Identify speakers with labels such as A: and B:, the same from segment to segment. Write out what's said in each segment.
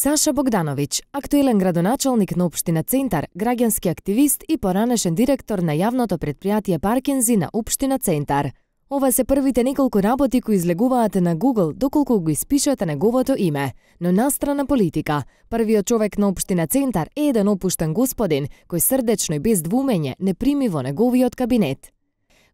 A: Саша Богдановиќ, актуелен градоначалник на општина Центар, граѓански активист и поранешен директор на јавното претпријатие Паркензи на општина Центар. Ова се првите неколку работи кои излегуваат на Google доколку го испишете неговото име. Но настрана политика, првиот човек на општина Центар е еден опуштен господин кој срдечно и без двумење не прими во неговиот кабинет.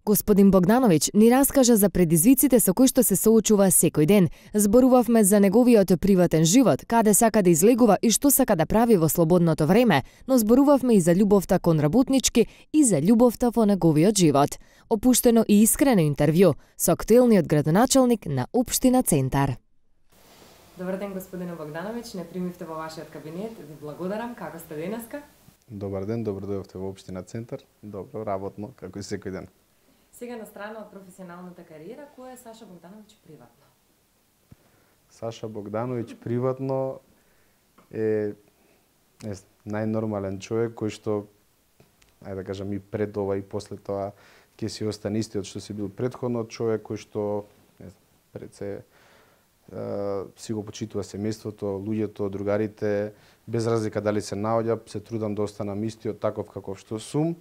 A: Господин Богдановиќ ни раскажа за предизвиците со кои што се соочува секој ден. Зборувавме за неговиот приватен живот, каде сака да излегува и што сака да прави во слободното време, но зборувавме и за љубовта кон работнички и за љубовта во неговиот живот. Опуштено и искрено интервју со актуелниот градоначалник на општина Центар.
B: Добар ден, господине Богдановиќ, не примивте во вашиот кабинет. Ви благодарам. Како сте денеска?
C: Добар ден, добро дојдовте во општина Центар. Добро, работно, како и секој ден.
B: Сега на страна од професионалната кариера, кој е Саша Богдановиќ приватно?
C: Саша Богдановиќ приватно е најнормален човек кој што, ајде да кажам, и пред ова и после тоа ќе си остане истиот што си бил претходно, човек кој што пред се си го почитува семејството, луѓето, другарите, без разлика дали се наоѓа, се трудам да останам истиот таков каков што сум.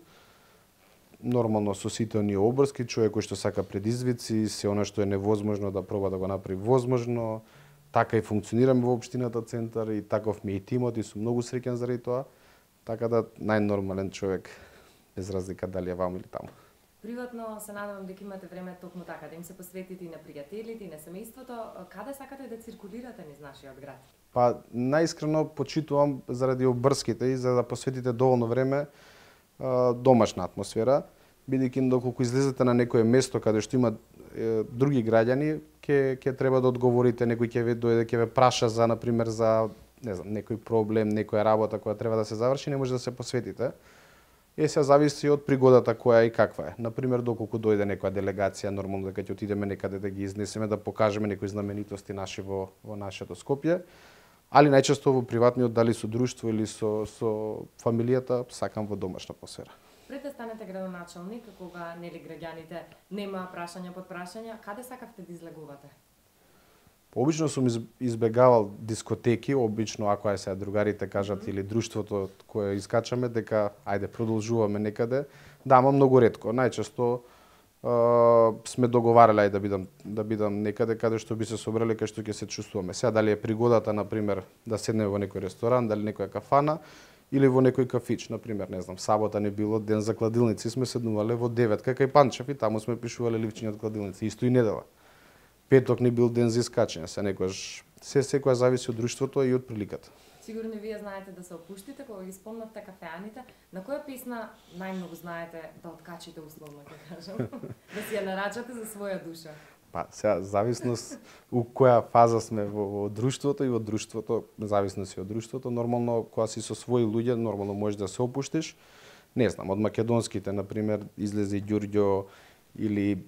C: Нормално со сите оние обрски, човек кој што сака предизвици, се она што е невозможно да проба да го направи возможно. Така и функционираме во општината Центар и таков ми е и тимот и сум многу среќен заради тоа. Така да најнормален човек, без разлика дали е ваму или таму.
B: Приватно се надевам дека имате време токму така да им се посветите и на пријателите и на семејството. Каде сакате да циркулирате низ нашиот град?
C: Па најискрено почитувам заради обрските и за да посветите доволно време домашна атмосфера, бидејќи доколку излезете на некое место каде што има други граѓани, ќе треба да одговорите, некој ќе ве дојде, ќе ве праша за, например, за некој проблем, некоја работа која треба да се заврши, не може да се посветите. Се зависи од пригодата која и каква е. Например, доколку дојде некоја делегација, нормално дека ќе отидеме некаде да ги изнесеме, да покажеме некои знаменитости наши во нашето Скопје. Али најчесто во приватниот, дали со друштво или со фамилијата, сакам во домашна атмосфера.
B: Пред да станете градоначалник, кога нели граѓаните нема прашања под прашања, каде сакавте да излегувате?
C: Обично сум избегавал дискотеки, обично ако сега другарите кажат или друштвото кое искачаме дека ајде продолжуваме некаде, да, ама многу ретко. Најчесто сме договарале да бидам некаде каде што би се собрале, кај што ќе се чувствуваме. Сега дали е пригодата, например, да седнеме во некој ресторан, дали некоја кафана или во некој кафич, например, не знам, сабота не било ден за кладилници, сме седнувале во 9 кај Панчев и таму сме пишувале ливчиња од кладилници, исто и недела. Петок не бил ден за искачење, секоја зависи од друштвото и од приликата.
B: Сигурно вие знаете да се опуштите кога ги спомнавте кафеаните. На која песна најмногу знаете да откачите, условно ќе кажам, да си ја нарачате за своја душа?
C: Па, сега, зависност у која фаза сме во друштвото и во друштвото, зависност и од друштвото, нормално, кога си со своји луѓе, нормално можеш да се опуштиш. Не знам, од македонските, например, излезе Ѓурѓо или,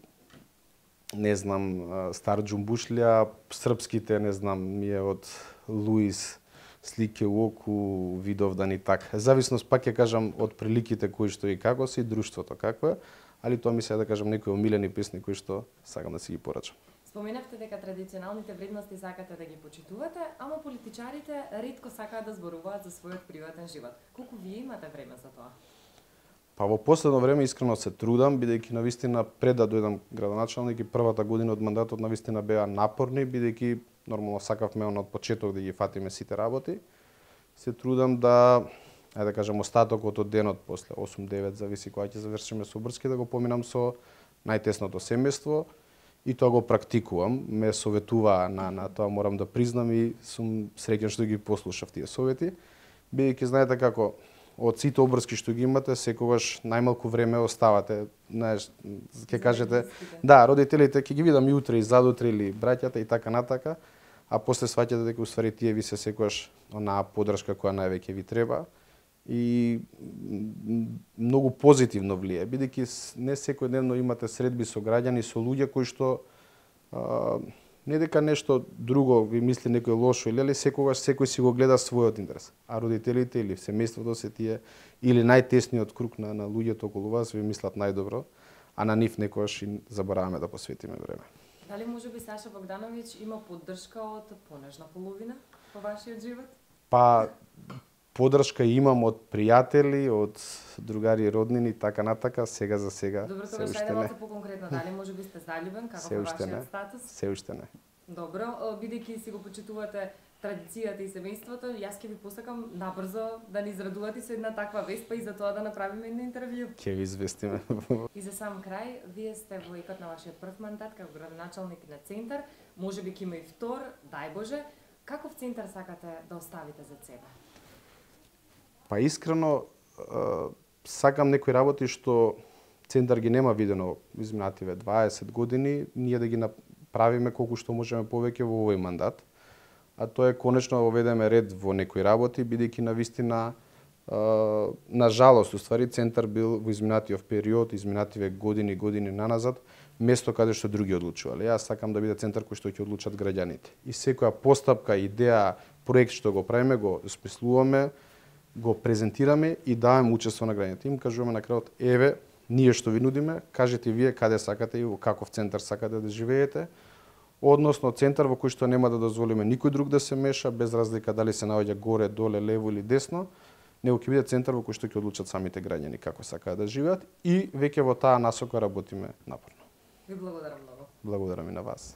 C: не знам, Стар Џумбушлија, српските, не знам, ми е од Луис, Слике у оку, Видовдан и така. Зависност, пак ќе кажам, од приликите кои што и како се и друштвото какво е, али тоа ми се да кажам некои омилени песни кои што сакам да си ги порачам.
B: Споменавте дека традиционалните вредности сакате да ги почитувате, ама политичарите ретко сакаат да зборуваат за својот приватен живот. Колку вие имате време за тоа?
C: Па во последно време искрено се трудам, бидејќи навистина пред да дојдам градоначалник и првата година од мандатот навистина беа напорни, бидејќи нормално сакавме од почеток да ги фатиме сите работи. Се трудам да, ајде да кажам, остатокот од денот после 8-9, зависи кога ќе завршиме со обрски, да го поминам со најтесното семејство и тоа го практикувам. Ме советуваа на тоа, морам да признам, и сум среќен што ги послушав тие совети, бидејќи знаете како од сите обрски што ги имате, секогаш најмалку време оставате, знаеш, ќе кажете, да, родителите ќе ги видам и утре и задутре или браќата и така натака, а после сваќате дека уствари тие ви се секогаш онаа поддршка која највеќе ви треба и многу позитивно влие, бидејќи не секојдневно имате средби со граѓани, со луѓе кои што не дека нешто друго ви мисли некој лошо или секогаш секој си го гледа својот интерес. А родителите или семејството се тие или најтесниот круг на луѓето околу вас ви мислат најдобро, а на нив некогаш и забораваме да посветиме време.
B: Дали можеби Саша Богдановиќ има поддршка од понежна половина во вашиот живот?
C: Па поддршка имам од пријатели, од другари и роднини, така натака, сега за сега
B: Добро,
C: се
B: тогаш
C: уште
B: ајде
C: не.
B: малку поконкретно, дали може би сте заљубен, каков
C: Се
B: е
C: уште не.
B: вашиот статус?
C: Се уште не.
B: Добро, бидејќи си го почитувате традицијата и семејството, јас ќе ви посакам набрзо да ни израдувате со една таква вест, па и за тоа да направиме едно интервју.
C: Ќе ви известиме.
B: И за сам крај, вие сте во екот на вашиот прв мандат како градоначалник на Центар, можеби ќе има и втор, дај Боже. Каков Центар сакате да оставите за себе?
C: Па искрено, сакам некои работи што Центар ги нема видено изминативе 20 години, ние да ги направиме колку што можеме повеќе во овој мандат. А тоа е конечно да воведеме ред во некои работи, бидејќи навистина, на жалост, уствари, Центар бил во изминатиот период, изминативе години наназад, место каде што други одлучувале. Јас сакам да биде Центар кој што ќе одлучат граѓаните. И секоја постапка, идеја, проект што го правиме, го смислуваме, го презентираме и даваме учество на граѓаните. Им кажуваме на крајот, еве, ние што ви нудиме, кажете вие каде сакате и во каков Центар сакате да живеете, односно Центар во кој што нема да дозволиме никој друг да се меша, без разлика дали се наоѓа горе, доле, лево или десно, него ќе биде Центар во кој што ќе одлучат самите граѓани како сакаат да живеат и веќе во таа насока работиме напорно.
B: Ви благодарам многу.
C: Благодарам и на вас.